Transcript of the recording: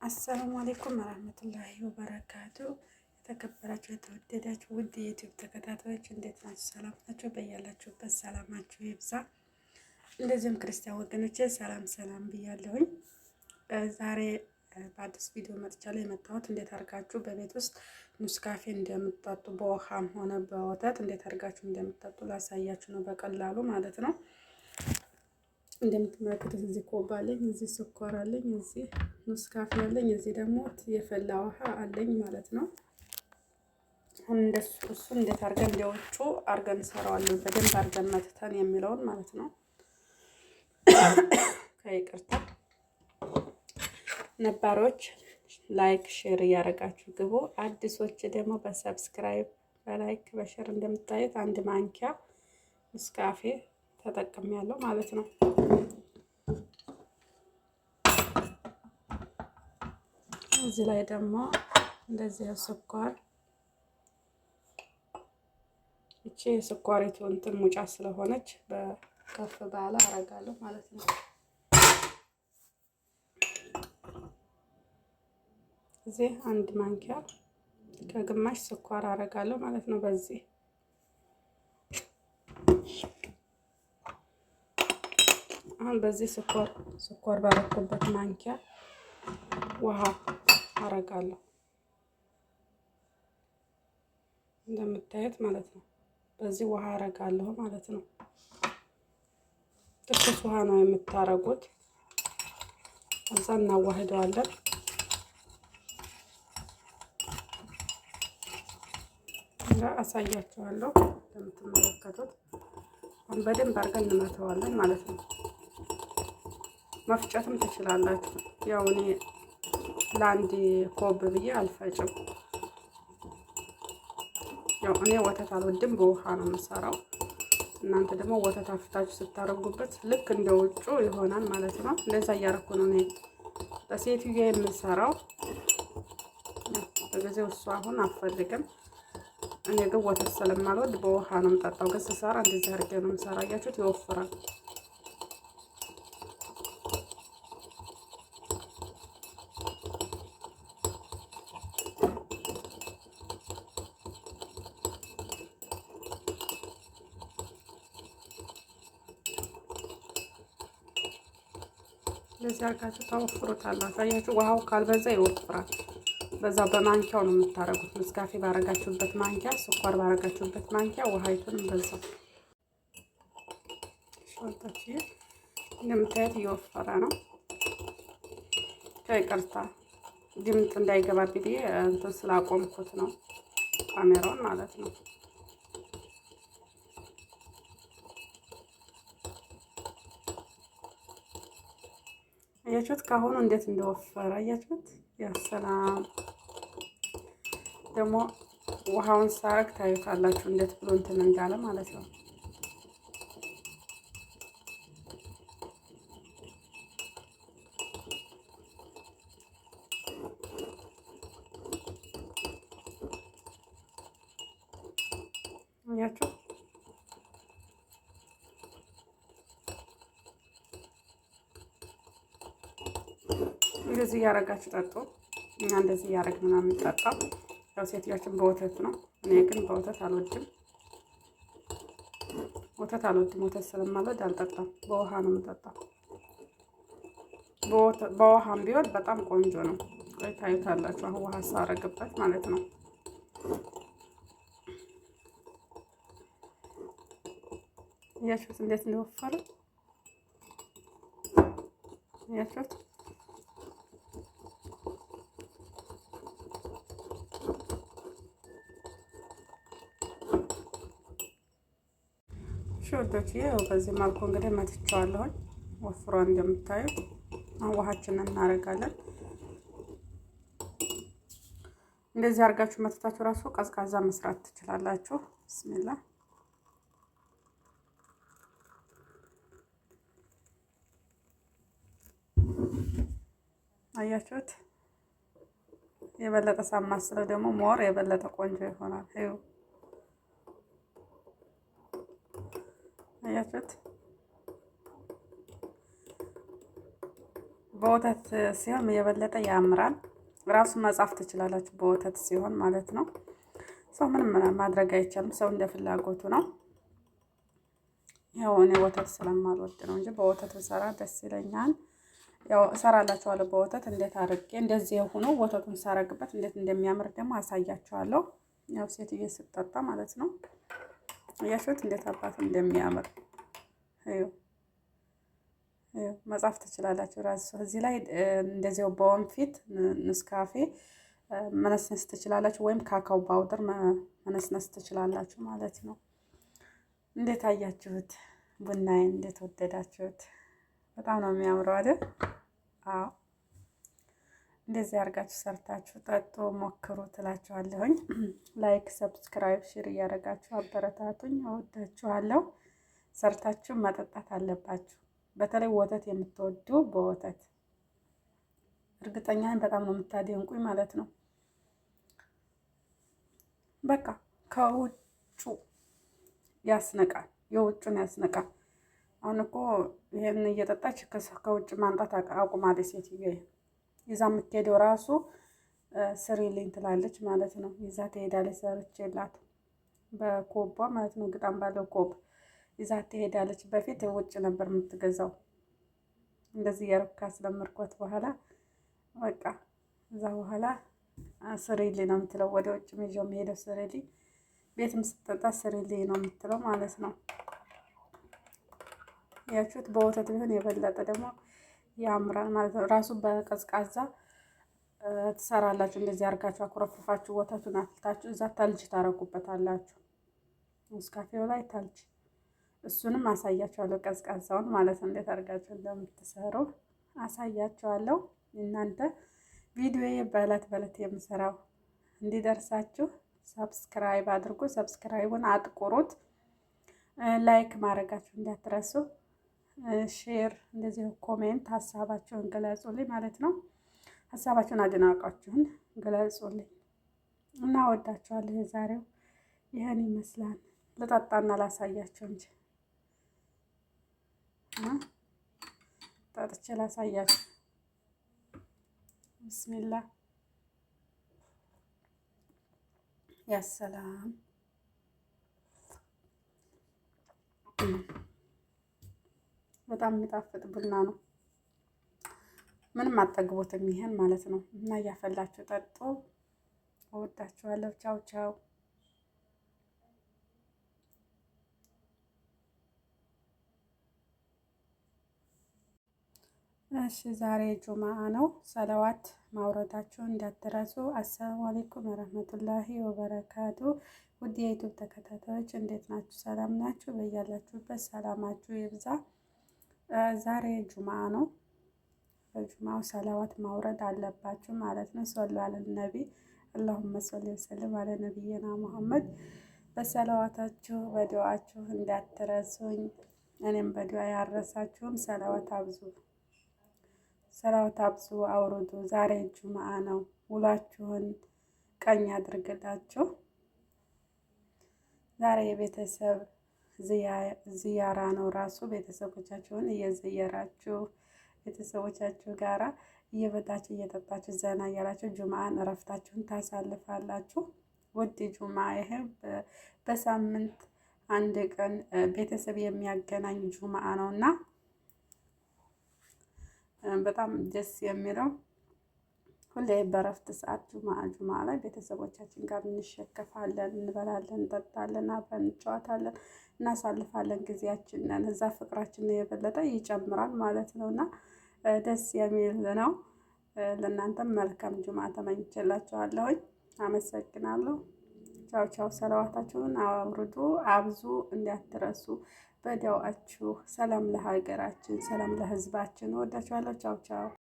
አሰላሙ አለይኩም ወራህመቱላሂ ወበረካቱ። የተከበራችሁ የተወደዳችሁ ውድ የዩቲዩብ ተከታታዮች እንዴት ናችሁ? ሰላም ናችሁ? በያላችሁበት ሰላማችሁ ይብዛ። እንደዚሁም ክርስቲያን ወገኖቼ ሰላም ሰላም ብያለሁኝ። ዛሬ በአዲስ ቪዲዮ መጥቻለሁ። የመጣሁት እንዴት አድርጋችሁ በቤት ውስጥ ኑስካፌ እንደምትጠጡ በውሃም ሆነ በወተት እንዴት አድርጋችሁ እንደምትጠጡ ላሳያችሁ ነው፣ በቀላሉ ማለት ነው። እንደምትመለከቱት እዚህ ኮባ አለኝ፣ እዚህ ስኳር አለኝ፣ እዚህ ኑስካፌ አለኝ፣ እዚህ ደግሞ የፈላ ውሃ አለኝ ማለት ነው። አሁን እሱ እንዴት አድርገን እንደውጩ አድርገን እንሰራዋለን፣ በደንብ አድርገን መትተን የሚለውን ማለት ነው። ከይቅርታ ነባሮች ላይክ ሼር እያደረጋችሁ ግቡ። አዲሶች ደግሞ በሰብስክራይብ በላይክ በሼር እንደምታዩት አንድ ማንኪያ ኑስካፌ ተጠቅሜያለሁ ማለት ነው። እዚህ ላይ ደግሞ እንደዚህ ስኳር፣ እቺ የስኳሪቱ እንትን ሙጫ ስለሆነች በከፍ ባለ አረጋለሁ ማለት ነው። እዚህ አንድ ማንኪያ ከግማሽ ስኳር አረጋለሁ ማለት ነው። በዚህ አሁን በዚህ ስኳር ባረኩበት ማንኪያ ውሃ አረጋለሁ እንደምታዩት ማለት ነው። በዚህ ውሃ አረጋለሁ ማለት ነው። ትኩስ ውሃ ነው የምታረጉት። ከዛ እናዋህደዋለን። አሳያችኋለሁ እንደምትመለከቱት። አሁን በደንብ አድርገን እንመተዋለን ማለት ነው። መፍጨትም ትችላላችሁ። ያው እኔ ለአንድ ኮብ ብዬ አልፈጭም። ያው እኔ ወተት አልወድም፣ በውሃ ነው የምሰራው። እናንተ ደግሞ ወተት አፍታችሁ ስታረጉበት ልክ እንደ ውጩ ይሆናል ማለት ነው። እንደዛ እያረኩ ነው እኔ በሴትዬ የምሰራው። በጊዜው እሱ አሁን አፈልግም። እኔ ግን ወተት ስለማልወድ በውሃ ነው የምጠጣው። ግን ስሰራ እንደዚህ አድርጌ ነው የምሰራ። አያችሁት? ይወፍራል። እንደዚህ አድርጋችሁ ታወፍሩታላችሁ። አያችሁ? ውሃው ካልበዛ ይወፍራል። በዛው በማንኪያው ነው የምታረጉት። ኑስካፌ ባረጋችሁበት ማንኪያ፣ ስኳር ባረጋችሁበት ማንኪያ ውሃይቱንም በዛው ሾልታች። እንደምታዩት እየወፈረ ነው። ከይቅርታ ድምፅ እንዳይገባብኝ እንትን ስላቆምኩት ነው ካሜራውን ማለት ነው። አያችሁት? ካሁኑ እንዴት እንደወፈረ አያችሁት? ያሰላም ደግሞ ውሃውን ሳረግ ታዩታላችሁ እንዴት ብሎ እንትን እንዳለ ማለት ነው። አያችሁ? እንደዚህ እያረጋችሁ ጠጡ። እኛ እንደዚህ እያረግን ምናምን የምንጠጣው ያው ሴትዮችን በወተት ነው። እኔ ግን በወተት አልወድም። ወተት ስለማልወድ አልጠጣም። በውሃ ነው የምጠጣው። በውሃም ቢሆን በጣም ቆንጆ ነው። ታዩታላችሁ አሁን ውሃ ሳረግበት ማለት ነው። እያችሁት እንዴት እንደወፈረ እያችሁት። ሾርቶች ይሄው በዚህ መልኩ እንግዲህ መትቼዋለሁ። ወፍሯን እንደምታዩት። አሁን ውሃችንን እናደርጋለን። እንደዚህ አድርጋችሁ መትታችሁ ራሱ ቀዝቃዛ መስራት ትችላላችሁ። ብስሚላ አያችሁት? የበለጠ ሳማስለው ደግሞ ሞር የበለጠ ቆንጆ ይሆናል። ይኸው አያችሁት? በወተት ሲሆን የበለጠ ያምራል። ራሱን መጻፍ ትችላላችሁ በወተት ሲሆን ማለት ነው። ሰው ምንም ማድረግ አይቻልም። ሰው እንደ ፍላጎቱ ነው። ያው እኔ ወተት ስለማልወድ ነው እንጂ በወተት ብሰራ ደስ ይለኛል። ያው እሰራላችኋለሁ በወተት እንዴት አድርጌ እንደዚህ ሆኖ ወተቱን ሳረግበት እንዴት እንደሚያምር ደግሞ አሳያችኋለሁ። ያው ሴትዬ ስትጠጣ ማለት ነው። እያችሁት እንዴት አባት እንደሚያምር መጻፍ ትችላላችሁ። ራሱ እዚህ ላይ እንደዚያው በወንፊት ንስካፌ መነስነስ ትችላላችሁ፣ ወይም ካካው ፓውደር መነስነስ ትችላላችሁ ማለት ነው። እንዴት አያችሁት? ቡናዬን እንዴት ወደዳችሁት? በጣም ነው የሚያምረው አይደል? አዎ፣ እንደዚህ አድርጋችሁ ሰርታችሁ ጠጡ፣ ሞክሩ ትላችኋለሁኝ። ላይክ፣ ሰብስክራይብ፣ ሼር እያደረጋችሁ አበረታቱኝ። እወዳችኋለሁ። ሰርታችሁ መጠጣት አለባችሁ። በተለይ ወተት የምትወዱ በወተት እርግጠኛ በጣም ነው የምታደንቁኝ ማለት ነው። በቃ ከውጩ ያስነቃል፣ የውጩን ያስነቃል። አሁን እኮ ይሄን እየጠጣች ከውጭ ማምጣት አቁማለች ሴትዮ። ይዛ የምትሄደው ራሱ ስሪልኝ ትላለች ማለት ነው። ይዛ ትሄዳለች። ሰርቼላት በኮባ ማለት ነው፣ ግጣም ባለው ኮብ ይዛ ትሄዳለች። በፊት ውጭ ነበር የምትገዛው። እንደዚህ ያርካ ስለምርኮት በኋላ በቃ እዛ በኋላ ስሪልኝ ነው የምትለው። ወደ ውጭ ይዤው የምሄደው ስሪልኝ፣ ቤትም ስትጠጣ ስሪልኝ ነው የምትለው ማለት ነው። ያችሁት በወተት ቢሆን የበለጠ ደግሞ ያምራል ማለት ነው። ራሱ በቀዝቃዛ ትሰራላችሁ። እንደዚህ አርጋችሁ አኩረፍፋችሁ ወተቱን አፍልታችሁ እዛ ታልጅ ታረጉበታላችሁ። ሙስካፌው ላይ ታልጅ፣ እሱንም አሳያችኋለሁ። ቀዝቃዛውን ማለት ነው እንዴት አርጋችሁ እንደምትሰሩ አሳያችኋለሁ። እናንተ ቪዲዮዬ በእለት በእለት የምሰራው እንዲደርሳችሁ ሰብስክራይብ አድርጉ። ሰብስክራይቡን አጥቁሩት። ላይክ ማድረጋችሁ እንዳትረሱ። ሼር፣ እንደዚህ ኮሜንት ሀሳባችሁን ገለጹልኝ ማለት ነው። ሀሳባችሁን አድናቃችሁን ገለጹልኝ እና ወዳችኋለሁ። የዛሬው ይህን ይመስላል። ልጠጣና ላሳያችሁ እንጂ ጠጥቼ ላሳያችሁ። ብስሚላ ያሰላም። በጣም የሚጣፍጥ ቡና ነው። ምንም አጠግቦትም ይሄን ማለት ነው። እና እያፈላችሁ ጠጡ። እወዳችኋለሁ። ቻው ቻው። እሺ ዛሬ ጁማአ ነው። ሰለዋት ማውረዳችሁ እንዳትረሱ። አሰላሙ አለይኩም ወረህመቱላሂ ወበረካቱ። ውድ የዩቲዩብ ተከታታዮች እንዴት ናችሁ? ሰላም ናችሁ? በያላችሁበት ሰላማችሁ ይብዛ። ዛሬ ጁማአ ነው። በጁማው ሰለዋት ማውረድ አለባችሁ ማለት ነው። ሶሉ አለ ነቢ አላሁመ ሶሊ ወሰለም አለ ነቢይና መሐመድ። በሰለዋታችሁ በዱዓችሁ እንዳትረሱኝ። እኔም በዱዓ ያረሳችሁም ሰለዋት አብዙ፣ ሰለዋት አብዙ፣ አውርዱ። ዛሬ ጁማአ ነው። ውሏችሁን ቀኝ አድርግላችሁ። ዛሬ የቤተሰብ ዝያራ ነው። ራሱ ቤተሰቦቻችሁን እየዘየራችሁ ቤተሰቦቻችሁ ጋራ እየበላችሁ እየጠጣችሁ ዘና እያላችሁ ጁማአን እረፍታችሁን ታሳልፋላችሁ። ውድ ጁማአ ይሄ በሳምንት አንድ ቀን ቤተሰብ የሚያገናኝ ጁማአ ነው እና በጣም ደስ የሚለው ሁሌ በረፍት ሰዓት ጁማአ ላይ ቤተሰቦቻችን ጋር እንሸከፋለን፣ እንበላለን፣ እንጠጣለን፣ አብረን እንጫወታለን፣ እናሳልፋለን ጊዜያችንን። እዛ ፍቅራችንን የበለጠ ይጨምራል ማለት ነው እና ደስ የሚል ነው። ለእናንተም መልካም ጁማአ ተመኝቼላችኋለሁኝ። አመሰግናለሁ። ቻው ቻው። ሰለዋታችሁን አውርዱ፣ አብዙ፣ እንዳትረሱ በዱዓችሁ። ሰላም ለሀገራችን፣ ሰላም ለሕዝባችን። ወዳችኋለሁ። ቻው ቻው።